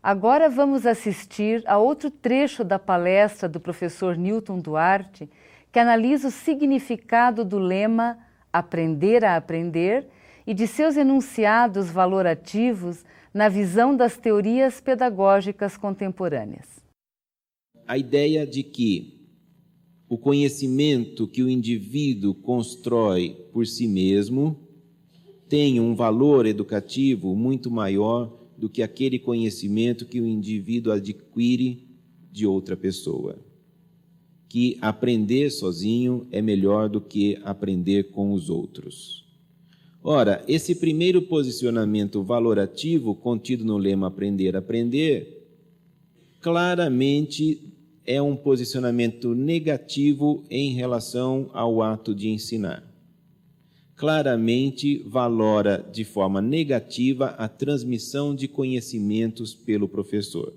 Agora vamos assistir a outro trecho da palestra do professor Newton Duarte, que analisa o significado do lema Aprender a Aprender e de seus enunciados valorativos na visão das teorias pedagógicas contemporâneas. A ideia de que o conhecimento que o indivíduo constrói por si mesmo tem um valor educativo muito maior do que aquele conhecimento que o indivíduo adquire de outra pessoa. Que aprender sozinho é melhor do que aprender com os outros. Ora, esse primeiro posicionamento valorativo contido no lema Aprender a Aprender, claramente é um posicionamento negativo em relação ao ato de ensinar. Claramente valora de forma negativa a transmissão de conhecimentos pelo professor.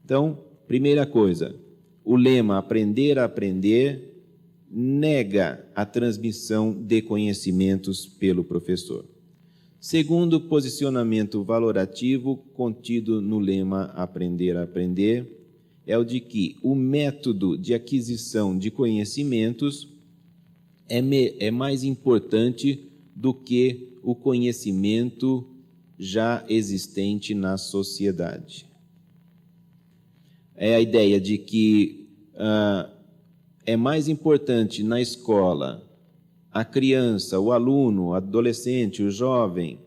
Então, primeira coisa, o lema Aprender a Aprender nega a transmissão de conhecimentos pelo professor. Segundo posicionamento valorativo contido no lema Aprender a Aprender é o de que o método de aquisição de conhecimentos é mais importante do que o conhecimento já existente na sociedade. É a ideia de que é mais importante na escola a criança, o aluno, o adolescente, o jovem,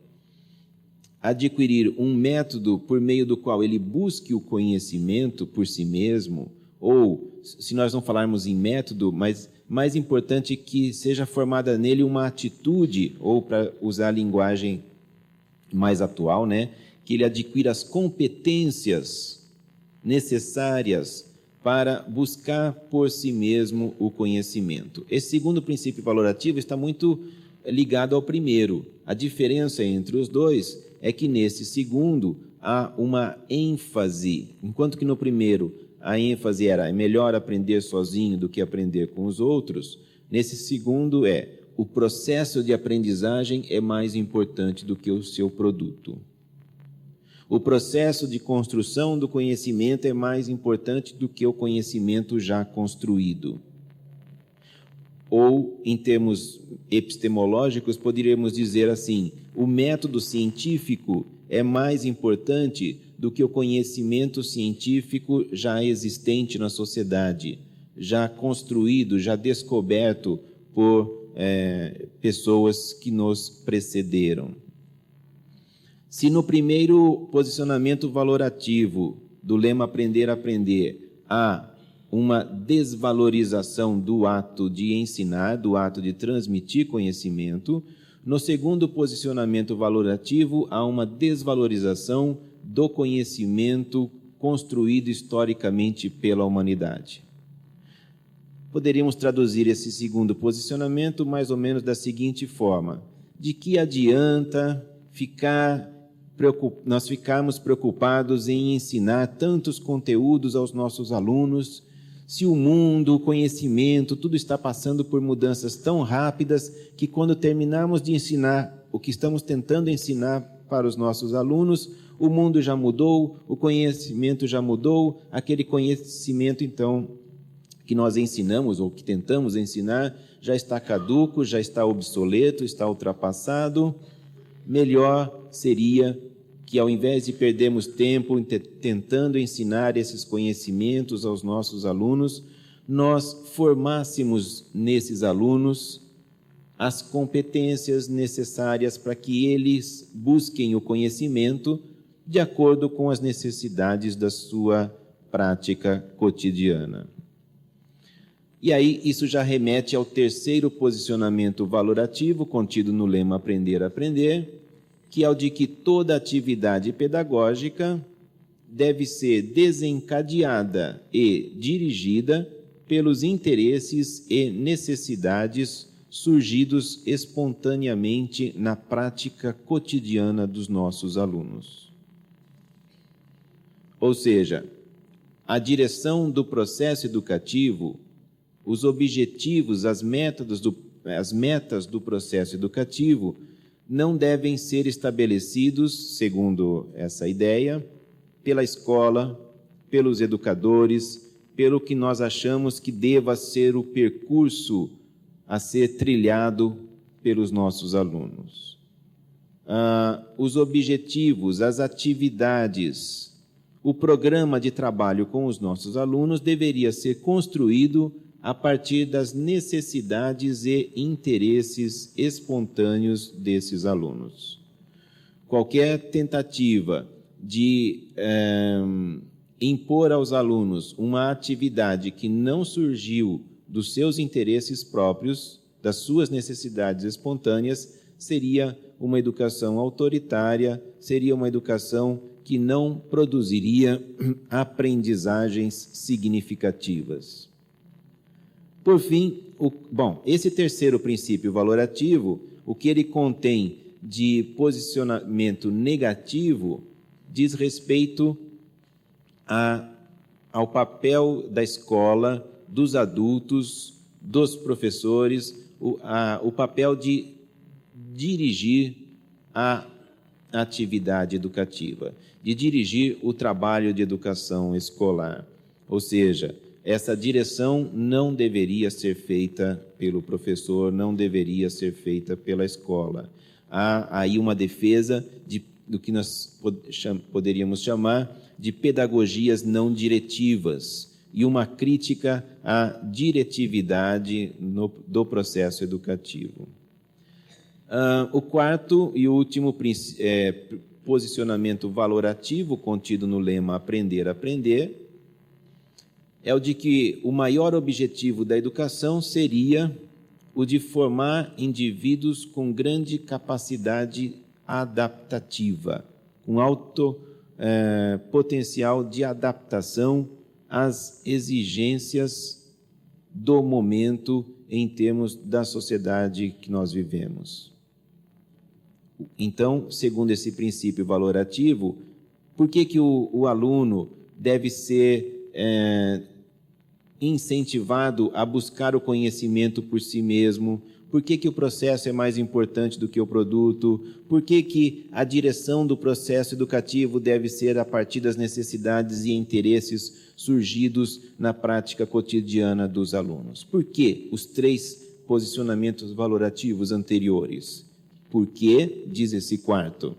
adquirir um método por meio do qual ele busque o conhecimento por si mesmo, ou, se nós não falarmos em método, mas mais importante que seja formada nele uma atitude, ou para usar a linguagem mais atual, né, que ele adquira as competências necessárias para buscar por si mesmo o conhecimento. Esse segundo princípio valorativo está muito ligado ao primeiro. A diferença entre os dois é que nesse segundo há uma ênfase, enquanto que no primeiro a ênfase era é melhor aprender sozinho do que aprender com os outros, nesse segundo o processo de aprendizagem é mais importante do que o seu produto. O processo de construção do conhecimento é mais importante do que o conhecimento já construído. Ou, em termos epistemológicos, poderíamos dizer assim, o método científico é mais importante do que o conhecimento científico já existente na sociedade, já construído, já descoberto por pessoas que nos precederam. Se no primeiro posicionamento valorativo do lema Aprender a Aprender há uma desvalorização do ato de ensinar, do ato de transmitir conhecimento, no segundo posicionamento valorativo há uma desvalorização do conhecimento construído historicamente pela humanidade. Poderíamos traduzir esse segundo posicionamento mais ou menos da seguinte forma: de que adianta nós ficarmos preocupados em ensinar tantos conteúdos aos nossos alunos, se o mundo, o conhecimento, tudo está passando por mudanças tão rápidas que quando terminarmos de ensinar o que estamos tentando ensinar para os nossos alunos, o mundo já mudou, o conhecimento já mudou, aquele conhecimento, então, que nós ensinamos ou que tentamos ensinar, já está caduco, já está obsoleto, está ultrapassado. Melhor seria que, ao invés de perdermos tempo tentando ensinar esses conhecimentos aos nossos alunos, nós formássemos nesses alunos as competências necessárias para que eles busquem o conhecimento de acordo com as necessidades da sua prática cotidiana. E aí, isso já remete ao terceiro posicionamento valorativo contido no lema Aprender a Aprender, que é o de que toda atividade pedagógica deve ser desencadeada e dirigida pelos interesses e necessidades surgidos espontaneamente na prática cotidiana dos nossos alunos. Ou seja, a direção do processo educativo, os objetivos, as metas do processo educativo não devem ser estabelecidos, segundo essa ideia, pela escola, pelos educadores, pelo que nós achamos que deva ser o percurso a ser trilhado pelos nossos alunos. Os objetivos, as atividades, o programa de trabalho com os nossos alunos deveria ser construído a partir das necessidades e interesses espontâneos desses alunos. Qualquer tentativa de impor aos alunos uma atividade que não surgiu dos seus interesses próprios, das suas necessidades espontâneas, seria uma educação autoritária, seria uma educação que não produziria aprendizagens significativas. Por fim, esse terceiro princípio valorativo, o que ele contém de posicionamento negativo, diz respeito ao papel da escola, dos adultos, dos professores, o papel de dirigir a atividade educativa, de dirigir o trabalho de educação escolar. Ou seja, essa direção não deveria ser feita pelo professor, não deveria ser feita pela escola. Há aí uma defesa do que nós poderíamos chamar de pedagogias não diretivas e uma crítica à diretividade do processo educativo. O quarto e último posicionamento valorativo contido no lema Aprender, Aprender é o de que o maior objetivo da educação seria o de formar indivíduos com grande capacidade adaptativa, com alto potencial de adaptação às exigências do momento em termos da sociedade que nós vivemos. Então, segundo esse princípio valorativo, por que o aluno deve ser incentivado a buscar o conhecimento por si mesmo? Por que o processo é mais importante do que o produto? Por que a direção do processo educativo deve ser a partir das necessidades e interesses surgidos na prática cotidiana dos alunos? Por que os três posicionamentos valorativos anteriores? Porque, diz esse quarto,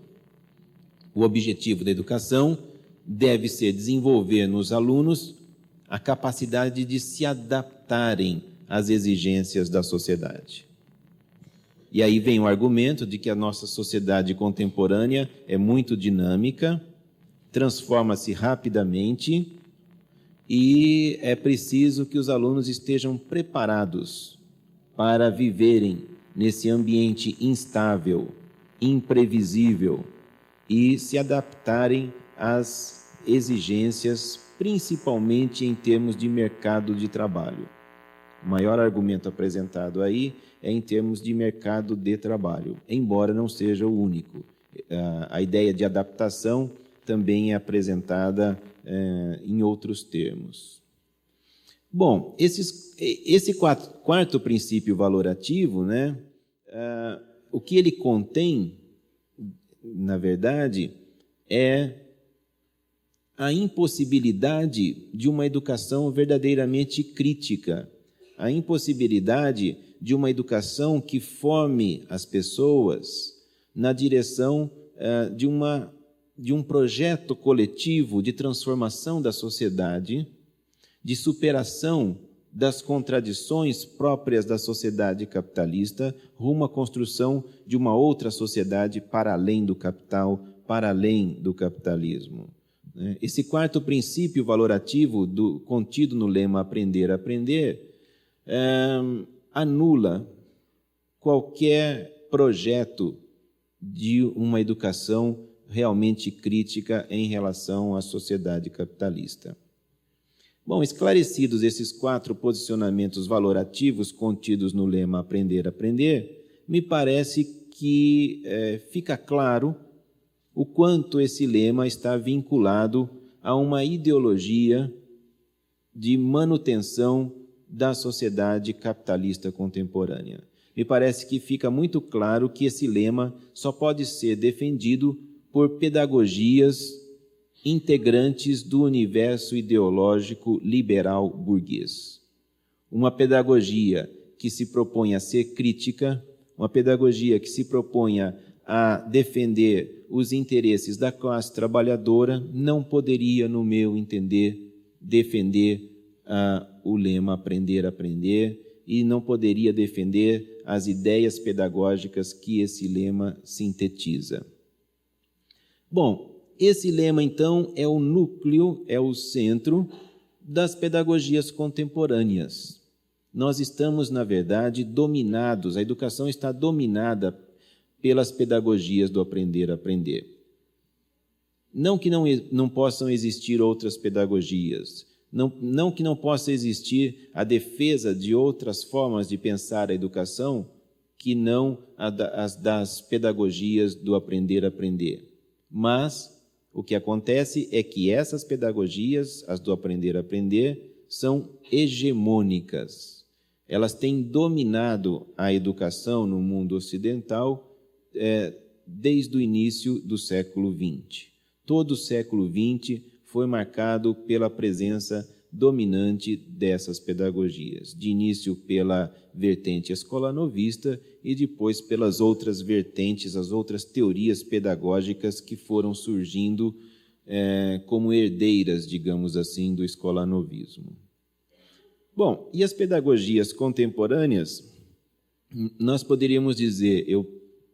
o objetivo da educação deve ser desenvolver nos alunos a capacidade de se adaptarem às exigências da sociedade. E aí vem o argumento de que a nossa sociedade contemporânea é muito dinâmica, transforma-se rapidamente e é preciso que os alunos estejam preparados para viverem nesse ambiente instável, imprevisível e se adaptarem às exigências, principalmente em termos de mercado de trabalho. O maior argumento apresentado aí é em termos de mercado de trabalho, embora não seja o único. A ideia de adaptação também é apresentada em outros termos. Bom, esse quarto princípio valorativo, né, o que ele contém, na verdade, é a impossibilidade de uma educação verdadeiramente crítica, a impossibilidade de uma educação que forme as pessoas na direção de um projeto coletivo de transformação da sociedade, de superação das contradições próprias da sociedade capitalista, rumo à construção de uma outra sociedade para além do capital, para além do capitalismo. Esse quarto princípio valorativo contido no lema Aprender, Aprender, anula qualquer projeto de uma educação realmente crítica em relação à sociedade capitalista. Bom, esclarecidos esses quatro posicionamentos valorativos contidos no lema Aprender, Aprender, me parece que fica claro o quanto esse lema está vinculado a uma ideologia de manutenção da sociedade capitalista contemporânea. Me parece que fica muito claro que esse lema só pode ser defendido por pedagogias integrantes do universo ideológico liberal burguês. Uma pedagogia que se propõe a ser crítica, uma pedagogia que se proponha a defender os interesses da classe trabalhadora, não poderia, no meu entender, defender o lema aprender, aprender, e não poderia defender as ideias pedagógicas que esse lema sintetiza. Bom, esse lema, então, é o núcleo, é o centro das pedagogias contemporâneas. Nós estamos, na verdade, dominados, a educação está dominada pelas pedagogias do aprender, aprender. Não que não possam existir outras pedagogias, não que não possa existir a defesa de outras formas de pensar a educação que não as das pedagogias do aprender, aprender. Mas o que acontece é que essas pedagogias, as do aprender, aprender, são hegemônicas. Elas têm dominado a educação no mundo ocidental desde o início do século XX. Todo o século XX foi marcado pela presença dominante dessas pedagogias, de início pela vertente escolanovista e depois pelas outras vertentes, as outras teorias pedagógicas que foram surgindo como herdeiras, digamos assim, do escolanovismo. Bom, e as pedagogias contemporâneas, nós poderíamos dizer, eu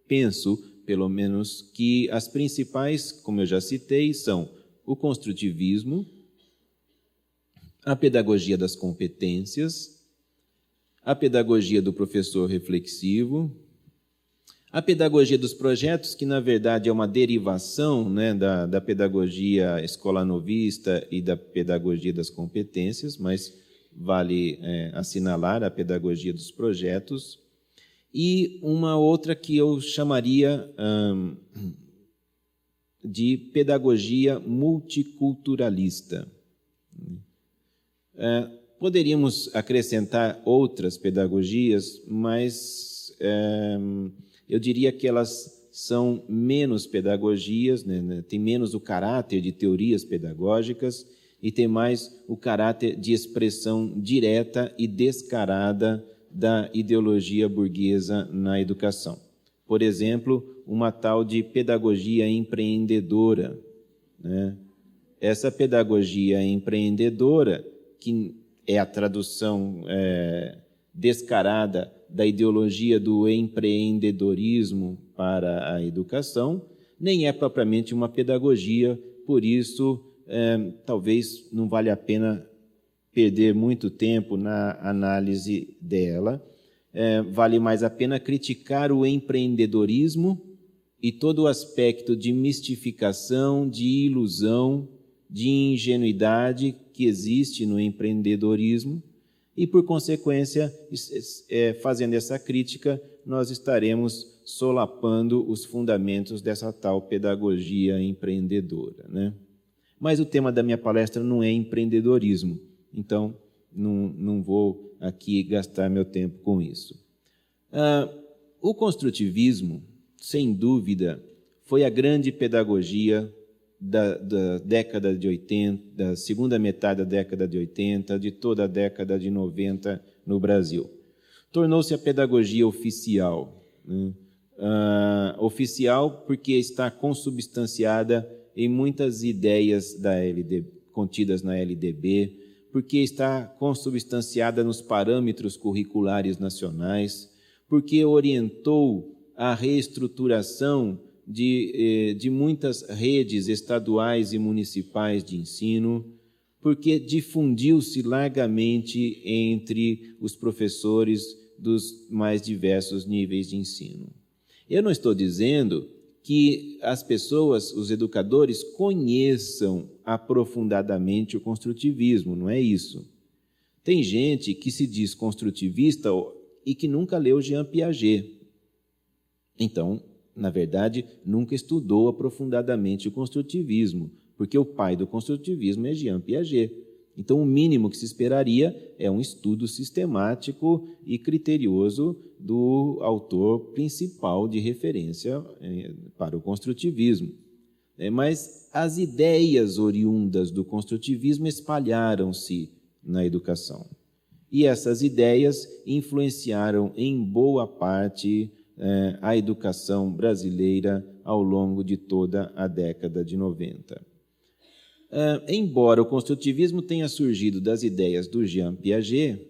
penso, pelo menos, que as principais, como eu já citei, são o construtivismo, a pedagogia das competências, a pedagogia do professor reflexivo, a pedagogia dos projetos, que na verdade é uma derivação, né, da pedagogia escolanovista e da pedagogia das competências, mas vale assinalar a pedagogia dos projetos, e uma outra que eu chamaria de pedagogia multiculturalista. Poderíamos acrescentar outras pedagogias, mas eu diria que elas são menos pedagogias, né, tem menos o caráter de teorias pedagógicas e tem mais o caráter de expressão direta e descarada da ideologia burguesa na educação. Por exemplo, uma tal de pedagogia empreendedora, né? Essa pedagogia empreendedora, que é a tradução descarada da ideologia do empreendedorismo para a educação, nem é propriamente uma pedagogia, por isso talvez não valha a pena perder muito tempo na análise dela. Vale mais a pena criticar o empreendedorismo e todo o aspecto de mistificação, de ilusão, de ingenuidade que existe no empreendedorismo e, por consequência, fazendo essa crítica, nós estaremos solapando os fundamentos dessa tal pedagogia empreendedora, né? Mas o tema da minha palestra não é empreendedorismo, então não vou aqui gastar meu tempo com isso. O construtivismo, sem dúvida, foi a grande pedagogia da década de 80, da segunda metade da década de 80, de toda a década de 90 no Brasil. Tornou-se a pedagogia oficial, né? Oficial porque está consubstanciada em muitas ideias contidas na LDB, porque está consubstanciada nos parâmetros curriculares nacionais, porque orientou a reestruturação de muitas redes estaduais e municipais de ensino, porque difundiu-se largamente entre os professores dos mais diversos níveis de ensino. Eu não estou dizendo que as pessoas, os educadores, conheçam aprofundadamente o construtivismo, não é isso. Tem gente que se diz construtivista e que nunca leu Jean Piaget. Então, na verdade, nunca estudou aprofundadamente o construtivismo, porque o pai do construtivismo é Jean Piaget. Então, o mínimo que se esperaria é um estudo sistemático e criterioso do autor principal de referência para o construtivismo. mas as ideias oriundas do construtivismo espalharam-se na educação. E essas ideias influenciaram em boa parte a educação brasileira ao longo de toda a década de 90. Embora o construtivismo tenha surgido das ideias do Jean Piaget,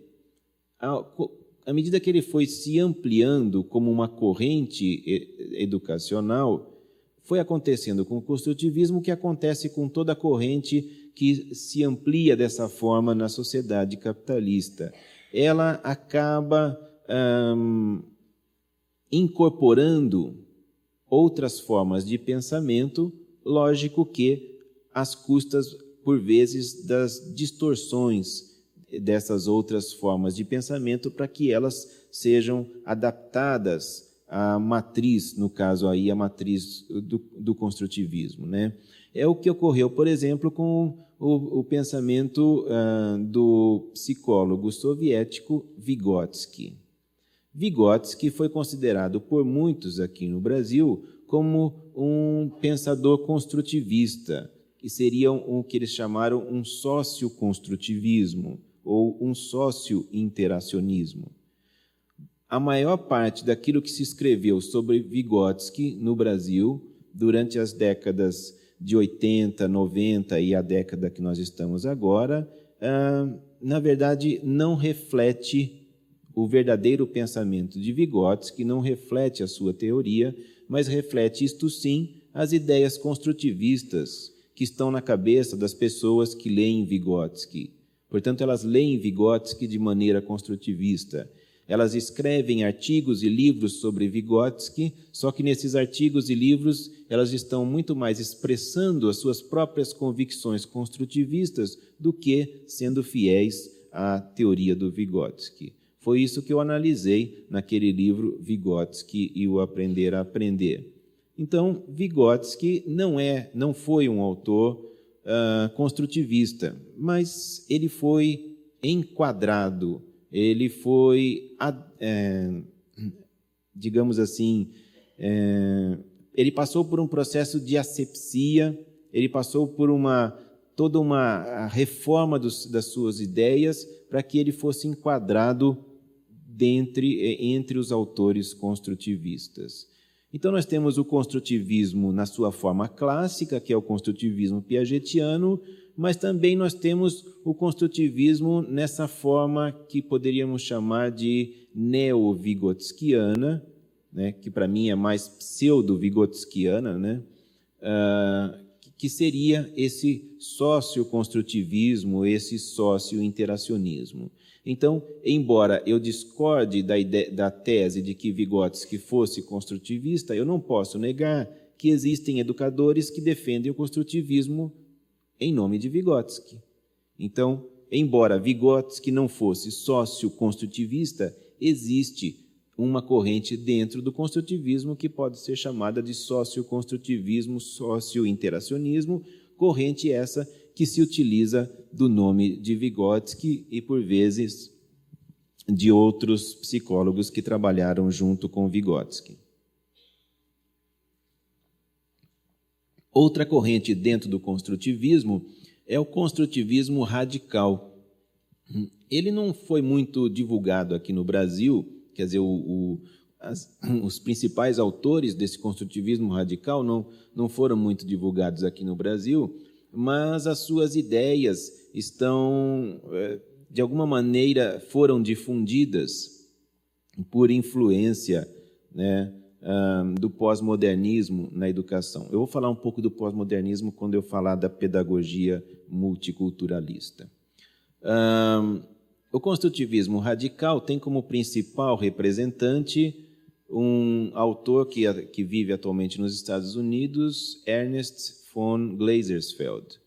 à medida que ele foi se ampliando como uma corrente educacional, foi acontecendo com o construtivismo o que acontece com toda corrente que se amplia dessa forma na sociedade capitalista. Ela acaba incorporando outras formas de pensamento, lógico que às custas, por vezes, das distorções dessas outras formas de pensamento para que elas sejam adaptadas à matriz, no caso aí, a matriz do construtivismo, né? É o que ocorreu, por exemplo, com o pensamento do psicólogo soviético Vygotsky. Vygotsky foi considerado por muitos aqui no Brasil como um pensador construtivista, que seria o que eles chamaram um socioconstrutivismo ou um socio-interacionismo. A maior parte daquilo que se escreveu sobre Vygotsky no Brasil durante as décadas de 80, 90 e a década que nós estamos agora, na verdade, não reflete o verdadeiro pensamento de Vygotsky, não reflete a sua teoria, mas reflete, isto sim, as ideias construtivistas que estão na cabeça das pessoas que leem Vygotsky. Portanto, elas leem Vygotsky de maneira construtivista. Elas escrevem artigos e livros sobre Vygotsky, só que nesses artigos e livros elas estão muito mais expressando as suas próprias convicções construtivistas do que sendo fiéis à teoria do Vygotsky. Foi isso que eu analisei naquele livro Vygotsky e o Aprender a Aprender. Então, Vygotsky não foi um autor construtivista, mas ele foi enquadrado, ele foi, digamos assim, ele passou por um processo de asepsia, ele passou por toda uma reforma das suas ideias para que ele fosse enquadrado entre os autores construtivistas. Então, nós temos o construtivismo na sua forma clássica, que é o construtivismo piagetiano, mas também nós temos o construtivismo nessa forma que poderíamos chamar de neo-vigotskiana, né, que para mim é mais pseudo-vigotskiana, né, que seria esse socioconstrutivismo, esse socio-interacionismo. Então, embora eu discorde da tese de que Vygotsky fosse construtivista, eu não posso negar que existem educadores que defendem o construtivismo em nome de Vygotsky. Então, embora Vygotsky não fosse socioconstrutivista, existe uma corrente dentro do construtivismo que pode ser chamada de socioconstrutivismo, socio-interacionismo, corrente essa que se utiliza do nome de Vygotsky e, por vezes, de outros psicólogos que trabalharam junto com Vygotsky. Outra corrente dentro do construtivismo é o construtivismo radical. Ele não foi muito divulgado aqui no Brasil, quer dizer, os principais autores desse construtivismo radical não foram muito divulgados aqui no Brasil, mas as suas ideias estão, de alguma maneira, foram difundidas por influência, né, do pós-modernismo na educação. Eu vou falar um pouco do pós-modernismo quando eu falar da pedagogia multiculturalista. O construtivismo radical tem como principal representante um autor que vive atualmente nos Estados Unidos, Ernest von Glasersfeld.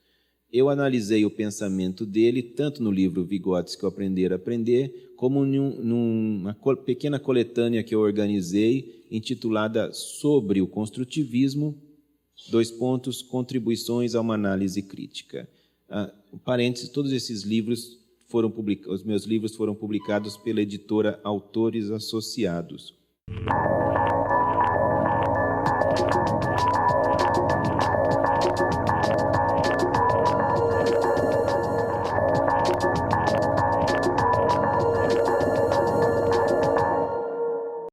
Eu analisei o pensamento dele tanto no livro Vygotsky, Aprender a Aprender, como numa pequena coletânea que eu organizei, intitulada Sobre o Construtivismo, Contribuições a uma Análise Crítica. Parênteses, todos esses livros os meus livros foram publicados pela editora Autores Associados.